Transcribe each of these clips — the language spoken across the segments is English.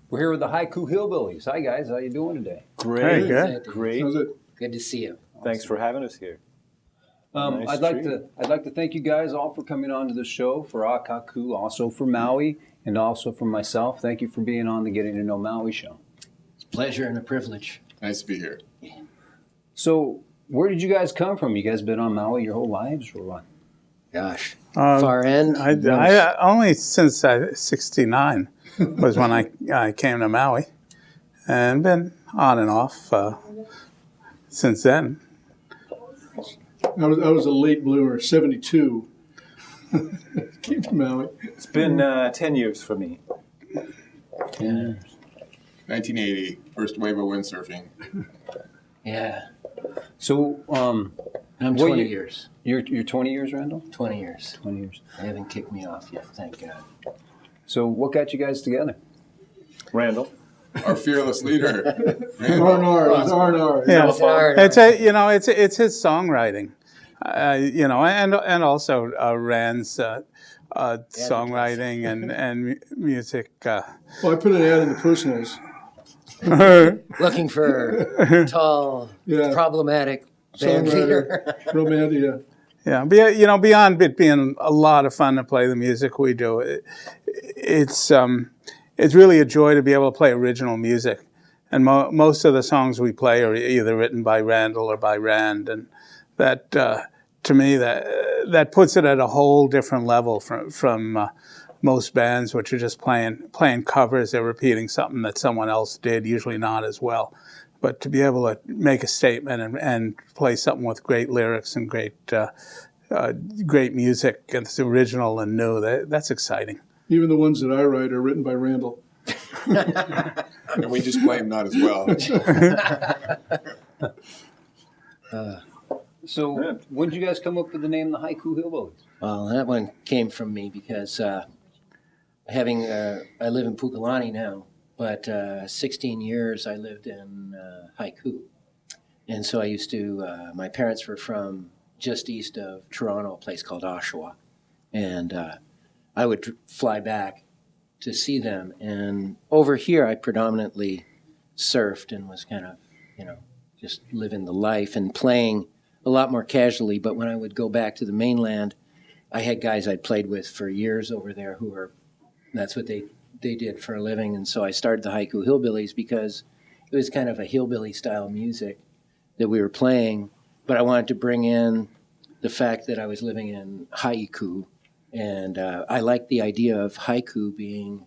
We're here with the Haiku Hillbillies. Hi, guys. How you doing today? Great. Hey, good. Great. How's it? Good to see you. Thanks for having us here. Nice I'd like treat. to thank you guys all for coming on to the show, for Akaku, also for Maui, and also for myself. Thank you for being on the Getting to Know Maui show. It's a pleasure and a privilege. Nice to be here. So, where did you guys come from? You guys been on Maui your whole lives, or what? Gosh, far end. I Only since 69 was when I came to Maui, and been on and off since then. I was a late bloomer, 72. Came to Maui. It's been 10 years for me. Yeah. 1980, first wave of windsurfing. Yeah. So, I'm What 20 you- years. you're 20 years, Randall? 20 years. 20 years. They haven't kicked me off yet, thank God. So, what got you guys together? Randall. Our fearless leader. R&R, it was R&R. Yeah, Hard. it's his songwriting, and also Rand's songwriting and music. Well, I put an ad in the personals. Looking for tall, Yeah. problematic band leader. Songwriter, romantic, yeah. Yeah, beyond it being a lot of fun to play the music we do, it's really a joy to be able to play original music. And most of the songs we play are either written by Randall or by Rand, and that to me that puts it at a whole different level from most bands, which are just playing covers. They're repeating something that someone else did, usually not as well. But to be able to make a statement and play something with great lyrics and great music, and it's original and new, that's exciting. Even the ones that I write are written by Randall. And we just play him not as well. So, when did you guys come up with the name the Haiku Hillbillies? Well, that one came from me because I live in Pukalani now, but 16 years I lived in Haiku. And so I used to, my parents were from just east of Toronto, a place called Oshawa. And I would fly back to see them. And over here, I predominantly surfed and was kind of, just living the life and playing a lot more casually. But when I would go back to the mainland, I had guys I'd played with for years over there that's what they did for a living. And so I started the Haiku Hillbillies because it was kind of a hillbilly style music that we were playing. But I wanted to bring in the fact that I was living in haiku. And I liked the idea of haiku being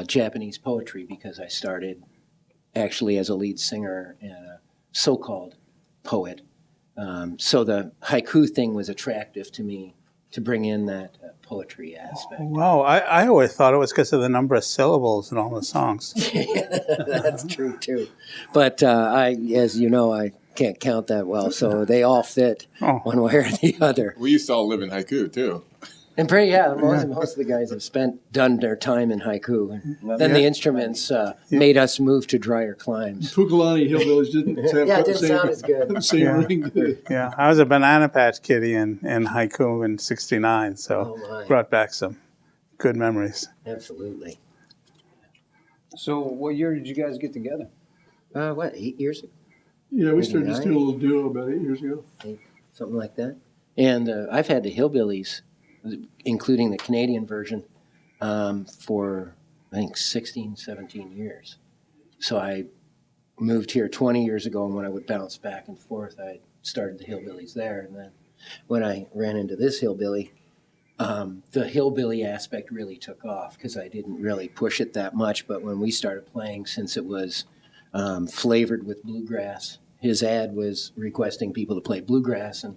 Japanese poetry because I started actually as a lead singer and a so-called poet. So the haiku thing was attractive to me to bring in that poetry aspect. Wow, I always thought it was because of the number of syllables in all the songs. That's true too. But as you know, I can't count that well, so they all fit one way or the other. We used to all live in haiku, too. And most of the guys have done their time in haiku. And then the instruments made us move to drier climes. Pukalani Hillbillies didn't have Yeah, it the didn't same, sound as good. the same ring. Did it? Yeah, I was a Banana Patch Kitty in haiku in '69, so Oh, my. brought back some good memories. Absolutely. So, what year did you guys get together? 8 years ago? Yeah, we started just 89? doing a little duo about 8 years ago. Something like that. And I've had the Hillbillies, including the Canadian version, for, I think, 16, 17 years. So I moved here 20 years ago, and when I would bounce back and forth, I started the Hillbillies there. And then when I ran into this hillbilly, the hillbilly aspect really took off because I didn't really push it that much. But when we started playing, since it was flavored with bluegrass, his ad was requesting people to play bluegrass, and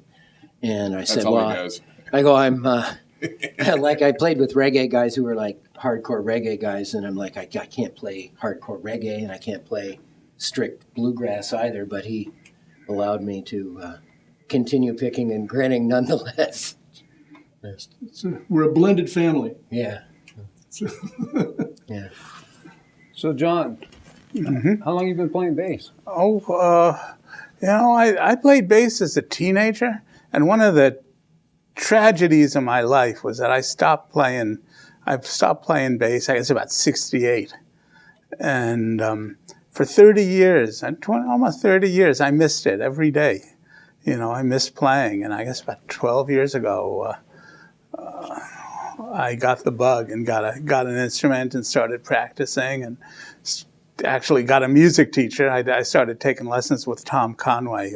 I said, That's all well, he does. I go, I'm like I played with reggae guys who were like hardcore reggae guys, and I'm like, I can't play hardcore reggae, and I can't play strict bluegrass either. But he allowed me to continue picking and grinning nonetheless. We're a blended family. Yeah. Yeah. So, John, how long have you been playing bass? I played bass as a teenager, and one of the tragedies of my life was that I stopped playing bass, I guess, about 68. And for 30 years, almost 30 years, I missed it every day. You know, I missed playing. And I guess about 12 years ago, I got the bug and got an instrument and started practicing, and actually got a music teacher. I started taking lessons with Tom Conway,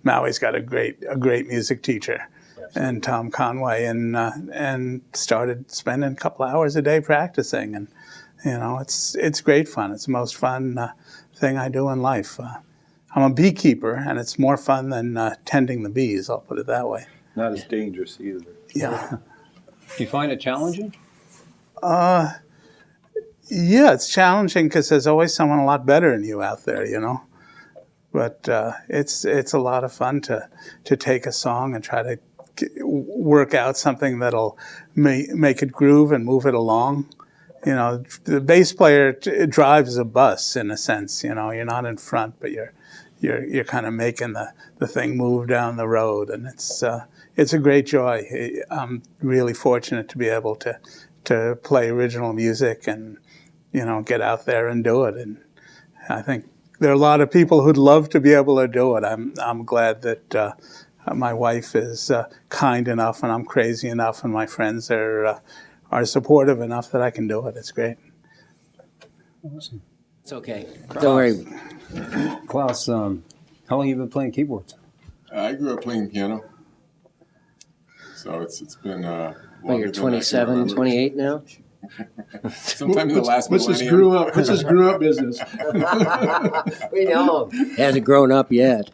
Maui's got a great music teacher. Absolutely. And Tom Conway, and started spending a couple hours a day practicing. And you know, it's great fun. It's the most fun thing I do in life. I'm a beekeeper, and it's more fun than tending the bees. I'll put it that way. Not as dangerous either. Yeah. Do you find it challenging? Yeah, it's challenging because there's always someone a lot better than you out there, you know. But it's a lot of fun to take a song and try to work out something that'll make it groove and move it along. You know, the bass player drives a bus in a sense. You know, you're not in front, but you're kind of making the thing move down the road, and it's a great joy. I'm really fortunate to be able to play original music and, you know, get out there and do it. And I think there are a lot of people who'd love to be able to do it. I'm glad that my wife is kind enough, and I'm crazy enough, and my friends are supportive enough that I can do it. It's great. Awesome. It's okay. Don't worry. Klaus, how long have you been playing keyboards? I grew up playing piano, so it's been Well, longer you're than I can 27, remember. 28 now? Sometime in the last What's this millennium. What's this grew up business? We know. Hasn't grown up yet.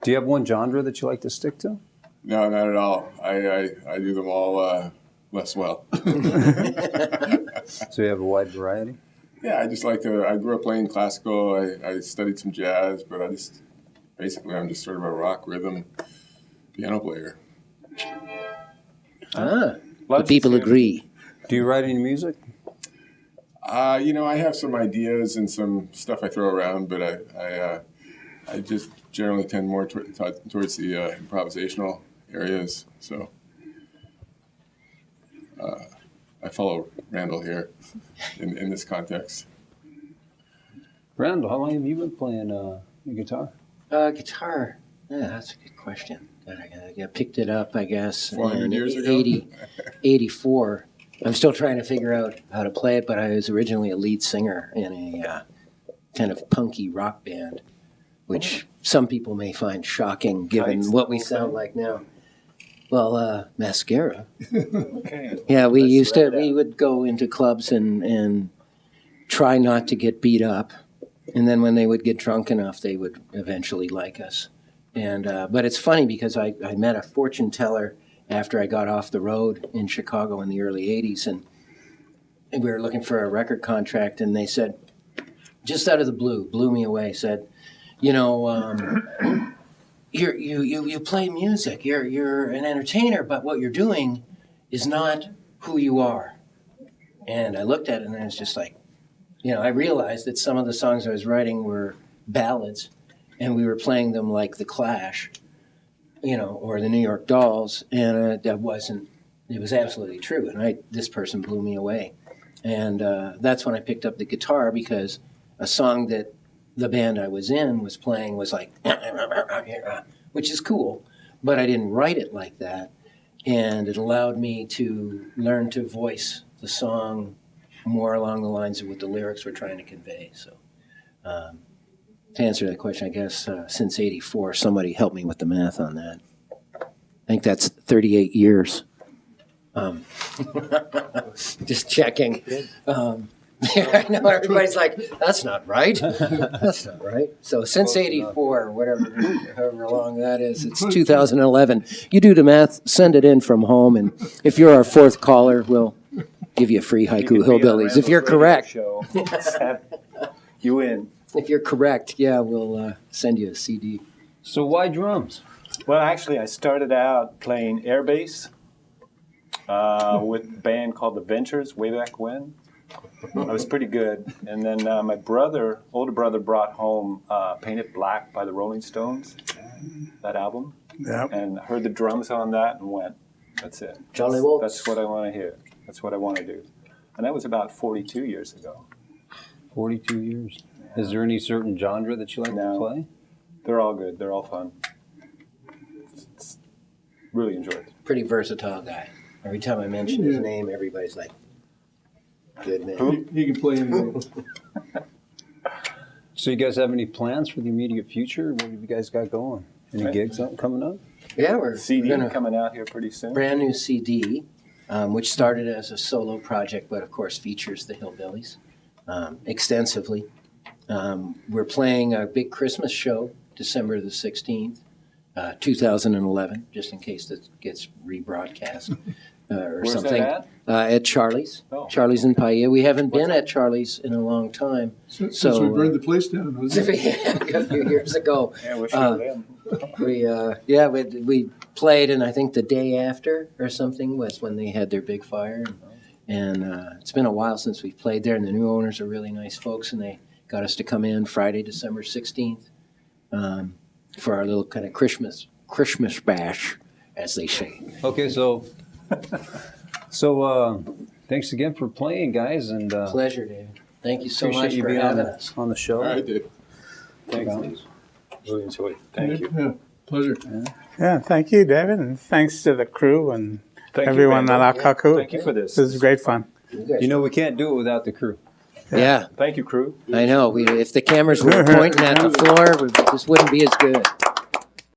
Do you have one genre that you like to stick to? No, not at all. I do them all less well. So you have a wide variety? Yeah, I just like to. I grew up playing classical. I studied some jazz, but I'm just sort of a rock rhythm piano player. The people agree. Do you write any music? You know, I have some ideas and some stuff I throw around, but I just generally tend more towards the improvisational areas. So I follow Randall here in this context. Randall, how long have you been playing guitar? Guitar. Yeah, that's a good question. I picked it up, I guess, 400 in years ago? 84. I'm still trying to figure out how to play it, but I was originally a lead singer in a kind of punky rock band, which some people may find shocking given what we sound like now. Well, Mascara. Okay. Yeah, we would go into clubs and try not to get beat up. And then when they would get drunk enough, they would eventually like us. And but it's funny because I met a fortune teller after I got off the road in Chicago in the early 80s. And we were looking for a record contract. And they said, just out of the blue, blew me away, said, you know, you play music. You're an entertainer, but what you're doing is not who you are. And I looked at it and I was just like, you know, I realized that some of the songs I was writing were ballads, and we were playing them like The Clash, you know, or the New York Dolls, and that wasn't. It was absolutely true, and this person blew me away, and that's when I picked up the guitar because a song that the band I was in was playing was like, which is cool, but I didn't write it like that, and it allowed me to learn to voice the song more along the lines of what the lyrics were trying to convey. So to answer that question, I guess since 84, somebody helped me with the math on that. I think that's 38 years. Just checking. I know everybody's like, that's not right. That's not right. So since 84, or whatever, however long that is, it's 2011. You do the math, send it in from home, and if you're our fourth caller, we'll give you a free Haiku Hillbillies. If you're correct. You win. If you're correct, yeah, we'll send you a CD. So why drums? Well, actually, I started out playing air bass with a band called The Ventures way back when. I was pretty good. And then my older brother, brought home Painted Black by the Rolling Stones, that album. Yep. And heard the drums on that and went, that's it. Jolly Waltz. That's what I want to hear. That's what I want to do. And that was about 42 years ago. 42 years. Is there any certain genre that you like to No. play? They're all good. They're all fun. Really enjoy it. Pretty versatile guy. Every time I mention his name, everybody's like, good man. He can play anything. So you guys have any plans for the immediate future? What have you guys got going? Any gigs coming up? Yeah, we're CD gonna coming out here pretty soon. brand new CD, which started as a solo project, but of course features the Hillbillies extensively. We're playing a big Christmas show, December the 16th, 2011, just in case that gets rebroadcast or Where's something. that At Charlie's. Oh. Charlie's in Paia. We haven't been at Charlie's in a long time. Since So, we burned the place down, was it? a few years ago. Yeah, we'll show them. We played, and I think the day after or something was when they had their big fire. And it's been a while since we've played there, and the new owners are really nice folks, and they got us to come in Friday, December 16th, for our little kind of Christmas bash, as they say. Okay, so thanks again for playing, guys, and Pleasure, David. Thank you so appreciate much you for being having us. on the show. All right, Dave. Thanks. Really enjoyed it. Thank you. Yeah, pleasure. Yeah, thank you, David, and thanks to the crew and Thank you, everyone Brandon. at Akaku. Thank you for this. This is great fun. You know, we can't do it without the crew. Yeah, Thank you, crew. I know. If the cameras were pointing at the floor, this wouldn't be as good.